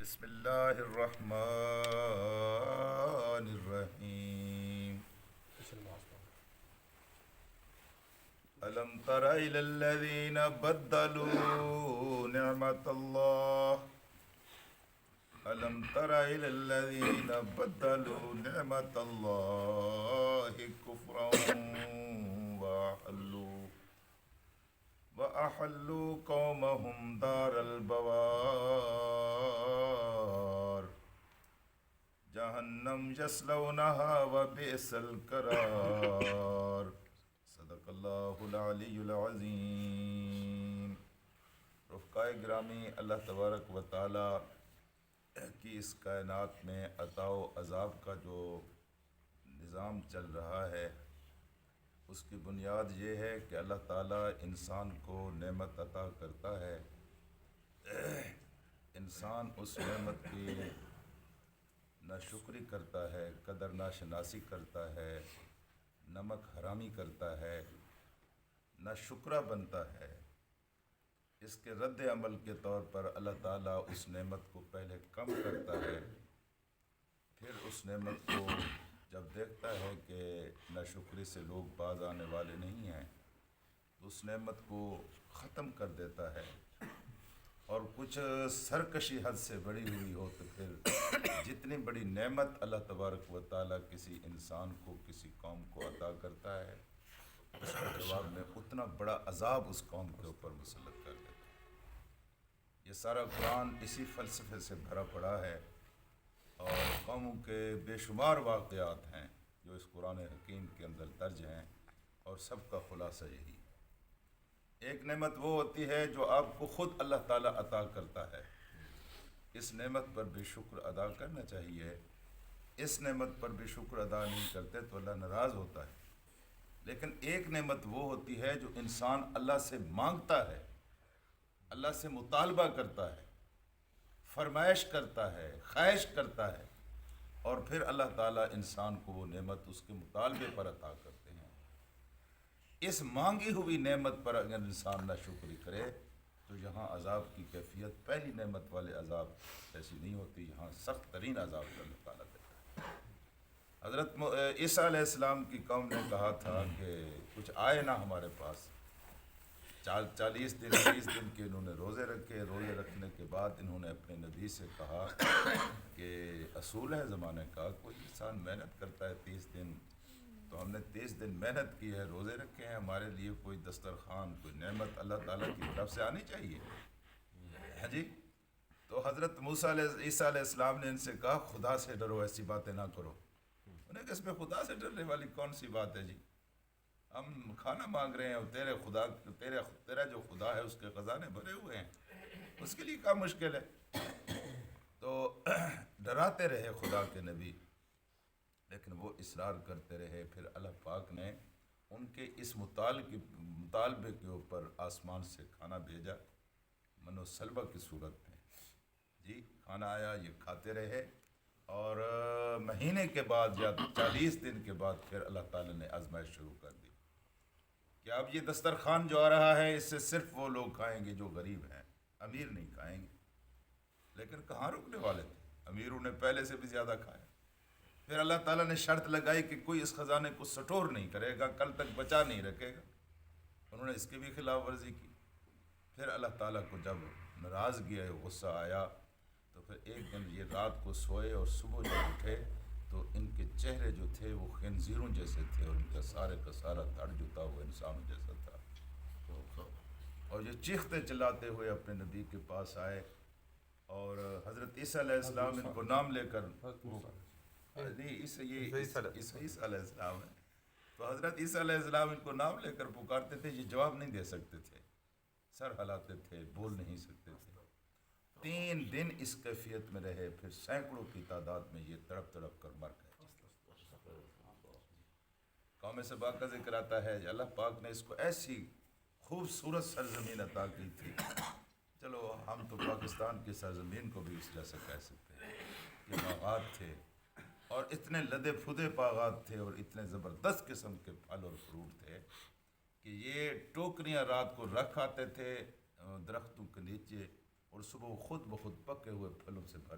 بسم اللہ الرحمن الرحیم الم تر الی الذین بدلوا نعمت اللہ الم تر الی الذین بدلوا نعمت اللہ کفرا وأحلوا قومهم دار البوار جہنم یصلونها وبئس القرار صدق اللہ العلی العظیم۔ رفقائے گرامی، اللہ تبارک و تعالی کی اس کائنات میں عطا و عذاب کا جو نظام چل رہا ہے، اس کی بنیاد یہ ہے کہ اللہ تعالیٰ انسان کو نعمت عطا کرتا ہے، انسان اس نعمت کی ناشکری کرتا ہے، قدر ناشناسی کرتا ہے، نمک حرامی کرتا ہے، ناشکرہ بنتا ہے۔ اس کے رد عمل کے طور پر اللہ تعالیٰ اس نعمت کو پہلے کم کرتا ہے، پھر اس نعمت کو جب دیکھتا ہے کہ ناشکری سے لوگ باز آنے والے نہیں ہیں تو اس نعمت کو ختم کر دیتا ہے، اور کچھ سرکشی حد سے بڑی ہوئی ہو تو پھر جتنی بڑی نعمت اللہ تبارک و تعالیٰ کسی انسان کو، کسی قوم کو عطا کرتا ہے، اس کے جواب میں اتنا بڑا عذاب اس قوم کے اوپر مسلط کر دیتا ہے۔ یہ سارا قرآن اسی فلسفے سے بھرا پڑا ہے، اور قوموں کے بے شمار واقعات ہیں جو اس قرآن حکیم کے اندر درج ہیں، اور سب کا خلاصہ یہی۔ ایک نعمت وہ ہوتی ہے جو آپ کو خود اللہ تعالیٰ عطا کرتا ہے، اس نعمت پر بھی شکر ادا کرنا چاہیے۔ اس نعمت پر بھی شکر ادا نہیں کرتے تو اللہ ناراض ہوتا ہے۔ لیکن ایک نعمت وہ ہوتی ہے جو انسان اللہ سے مانگتا ہے، اللہ سے مطالبہ کرتا ہے، فرمائش کرتا ہے، خواہش کرتا ہے، اور پھر اللہ تعالیٰ انسان کو وہ نعمت اس کے مطالبے پر عطا کرتے ہیں۔ اس مانگی ہوئی نعمت پر اگر انسان نہ شکری کرے تو یہاں عذاب کی کیفیت پہلی نعمت والے عذاب ایسی نہیں ہوتی، یہاں سخت ترین عذاب اللہ تعالیٰ دیتا ہے۔ حضرت عیسیٰ علیہ السلام کی قوم نے کہا تھا کہ کچھ آئے نہ ہمارے پاس، 40 دن 30 دن کے انہوں نے روزے رکھے۔ روزے رکھنے کے بعد انہوں نے اپنے نبی سے کہا کہ اصول ہے زمانے کا، کوئی انسان محنت کرتا ہے 30 دن، تو ہم نے 30 دن محنت کی ہے، روزے رکھے ہیں، ہمارے لیے کوئی دسترخوان، کوئی نعمت اللہ تعالیٰ کی طرف سے آنی چاہیے۔ ہاں جی، تو حضرت عیسیٰ علیہ السلام نے ان سے کہا خدا سے ڈرو، ایسی باتیں نہ کرو۔ انہیں کہ اس میں خدا سے ڈرنے والی کون سی بات ہے جی؟ ہم کھانا مانگ رہے ہیں، اور تیرا جو خدا ہے اس کے خزانے بھرے ہوئے ہیں، اس کے لیے کیا مشکل ہے؟ تو ڈراتے رہے خدا کے نبی، لیکن وہ اصرار کرتے رہے۔ پھر اللہ پاک نے ان کے اس مطالبے کے اوپر آسمان سے کھانا بھیجا، من و سلوہ کی صورت میں جی، کھانا آیا، یہ کھاتے رہے، اور مہینے کے بعد یا 40 دن کے بعد پھر اللہ تعالیٰ نے آزمائش شروع کر دی کہ اب یہ دسترخوان جو آ رہا ہے اس سے صرف وہ لوگ کھائیں گے جو غریب ہیں، امیر نہیں کھائیں گے۔ لیکن کہاں رکنے والے تھے، امیروں نے پہلے سے بھی زیادہ کھایا۔ پھر اللہ تعالیٰ نے شرط لگائی کہ کوئی اس خزانے کو سٹور نہیں کرے گا، کل تک بچا نہیں رکھے گا۔ انہوں نے اس کی بھی خلاف ورزی کی۔ پھر اللہ تعالیٰ کو جب ناراضگی آئی، غصہ آیا، تو پھر ایک دن یہ رات کو سوئے اور صبح جب اٹھے تو ان کے چہرے جو تھے وہ خنزیروں جیسے تھے، اور ان کا سارا دھڑ جتا ہوا انسانوں جیسا تھا، اور یہ چیختے چلاتے ہوئے اپنے نبی کے پاس آئے، اور حضرت عیسیٰ علیہ السلام ان کو نام لے کر عیسیٰ علیہ السلام ہے، تو حضرت عیسیٰ علیہ السلام ان کو نام لے کر پکارتے تھے، یہ جواب نہیں دے سکتے تھے، سر ہلاتے تھے، بول نہیں سکتے تھے۔ 3 دن اس کیفیت میں رہے، پھر سینکڑوں کی تعداد میں یہ تڑپ تڑپ کر مر گئے۔ قوم سبا کا ذکر آتا ہے، اللہ پاک نے اس کو ایسی خوبصورت سرزمین عطا کی تھی، چلو ہم تو پاکستان کی سرزمین کو بھی اس جیسا کہہ سکتے ہیں، یہ باغات تھے، اور اتنے لدے پھدے باغات تھے، اور اتنے زبردست قسم کے پھل اور فروٹ تھے کہ یہ ٹوکریاں رات کو رکھ آتے تھے درختوں کے نیچے، اور صبح خود بخود پکے ہوئے پھلوں سے بھر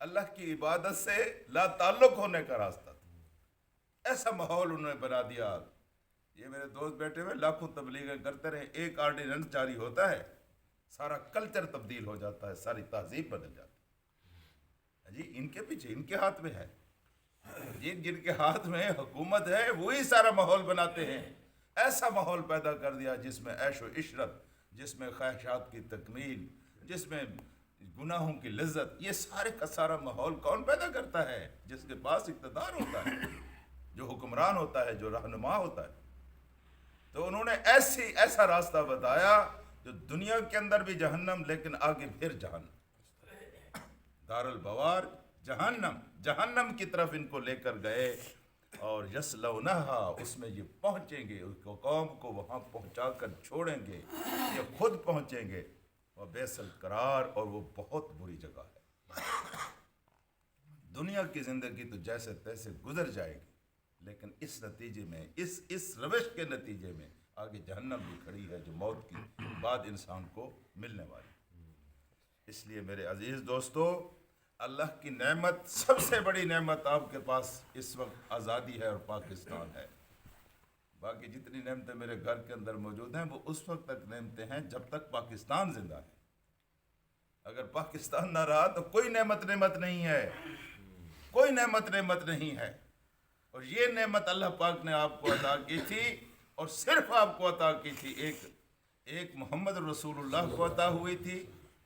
اللہ کی عبادت سے لا تعلق ہونے کا راستہ تھا. ایسا ماحول انہوں نے بنا دیا. یہ میرے دوست بیٹھے ہوئے لاکھوں تبلیغیں کرتے رہے, ایک آرڈیننس جاری ہوتا ہے, سارا کلچر تبدیل ہو جاتا ہے, ساری تہذیب بدل جاتی ہے. جی ان کے پیچھے, ان کے ہاتھ میں ہے, جن کے ہاتھ میں حکومت ہے وہی سارا ماحول بناتے ہیں. ایسا ماحول پیدا کر دیا جس میں عیش و عشرت, جس میں خواہشات کی تکمیل, جس میں گناہوں کی لذت. یہ سارے کا سارا ماحول کون پیدا کرتا ہے؟ جس کے پاس اقتدار ہوتا ہے, جو حکمران ہوتا ہے, جو رہنما ہوتا ہے. تو انہوں نے ایسا راستہ بتایا جو دنیا کے اندر بھی جہنم, لیکن آگے پھر جہنم, دار البوار جہنم کی طرف ان کو لے کر گئے. اور یصلونہا, اس میں یہ پہنچیں گے, اس کو قوم کو وہاں پہنچا کر چھوڑیں گے, یہ خود پہنچیں گے. وبئس القرار, اور وہ بہت بری جگہ ہے. دنیا کی زندگی تو جیسے تیسے گزر جائے گی, لیکن اس نتیجے میں, اس روش کے نتیجے میں آگے جہنم بھی کھڑی ہے, جو موت کی بعد انسان کو ملنے والی. اس لیے میرے عزیز دوستو, اللہ کی نعمت, سب سے بڑی نعمت آپ کے پاس اس وقت آزادی ہے اور پاکستان ہے. باقی جتنی نعمتیں میرے گھر کے اندر موجود ہیں وہ اس وقت تک نعمتیں ہیں جب تک پاکستان زندہ ہے. اگر پاکستان نہ رہا تو کوئی نعمت نہیں ہے, کوئی نعمت نہیں ہے. اور یہ نعمت اللہ پاک نے آپ کو عطا کی تھی, اور صرف آپ کو عطا کی تھی. ایک محمد رسول اللہ کو عطا ہوئی تھی,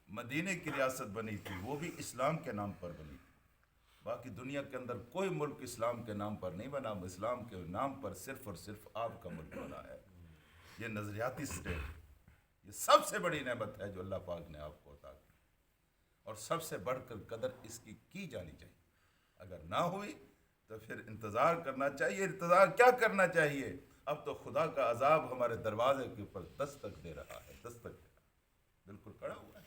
مدینے کی ریاست بنی تھی, وہ بھی اسلام کے نام پر بنی تھی. باقی دنیا کے اندر کوئی ملک اسلام کے نام پر نہیں بنا, اسلام کے نام پر صرف اور صرف آپ کا ملک بنا ہے. یہ نظریاتی سٹیٹ, یہ سب سے بڑی نعمت ہے جو اللہ پاک نے آپ کو عطا کی, اور سب سے بڑھ کر قدر اس کی جانی چاہیے. اگر نہ ہوئی تو پھر انتظار کرنا چاہیے. انتظار کیا کرنا چاہیے؟ اب تو خدا کا عذاب ہمارے دروازے کے اوپر دستک دے رہا ہے, بالکل کھڑا ہوا ہے.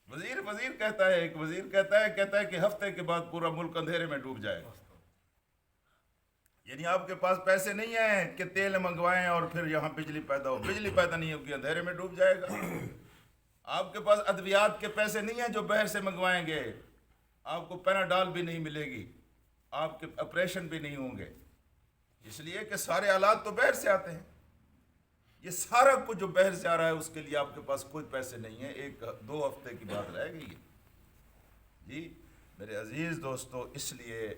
وزیر کہتا ہے, ایک وزیر کہتا ہے کہ ہفتے کے بعد پورا ملک اندھیرے میں ڈوب جائے گا. یعنی آپ کے پاس پیسے نہیں ہیں کہ تیل منگوائیں اور پھر یہاں بجلی پیدا ہو, بجلی پیدا نہیں ہوگی, اندھیرے میں ڈوب جائے گا. آپ کے پاس ادویات کے پیسے نہیں ہیں جو باہر سے منگوائیں گے, آپ کو پیناڈال بھی نہیں ملے گی, آپ کے آپریشن بھی نہیں ہوں گے, اس لیے کہ سارے آلات تو باہر سے آتے ہیں. یہ سارا کچھ جو باہر سے آ رہا ہے اس کے لیے آپ کے پاس کوئی پیسے نہیں ہیں. 1-2 ہفتے کی بات رہ گئی ہے. جی میرے عزیز دوستو, اس لیے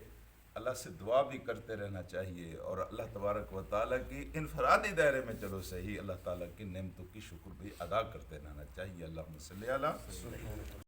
اللہ سے دعا بھی کرتے رہنا چاہیے, اور اللہ تبارک و تعالیٰ کی انفرادی دائرے میں چلو صحیح, اللہ تعالیٰ کی نعمتوں کی شکر بھی ادا کرتے رہنا چاہیے. اللہم صلی علی